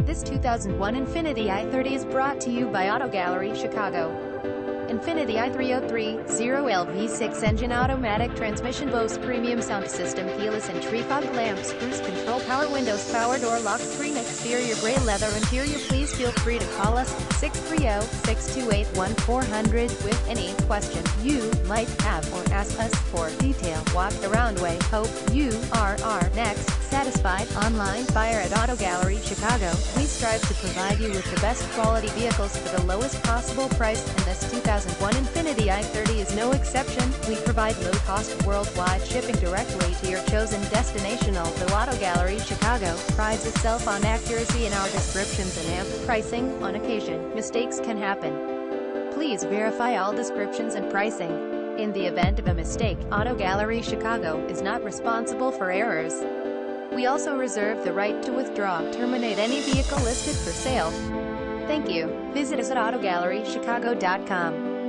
This 2001 Infiniti i30 is brought to you by Auto Gallery Chicago. Infiniti i30 0LV6 engine, automatic transmission, Bose premium sound system, keyless entry, fog lamps, cruise control, power windows, power door locks, screen exterior, gray leather interior. Please feel free to call us 630-628-1400 with any question you might have, or ask us for detailed walk around way. Hope you are our next satisfied online buyer at Auto Gallery Chicago. We strive to provide you with the best quality vehicles for the lowest possible price, and this 2001 Infiniti i30 is no exception. We provide low-cost worldwide shipping directly to your chosen destination. Although Auto Gallery Chicago prides itself on accuracy in our descriptions and ample pricing, on occasion, mistakes can happen. Please verify all descriptions and pricing. In the event of a mistake, Auto Gallery Chicago is not responsible for errors. We also reserve the right to withdraw, terminate any vehicle listed for sale. Thank you. Visit us at AutoGalleryChicago.com.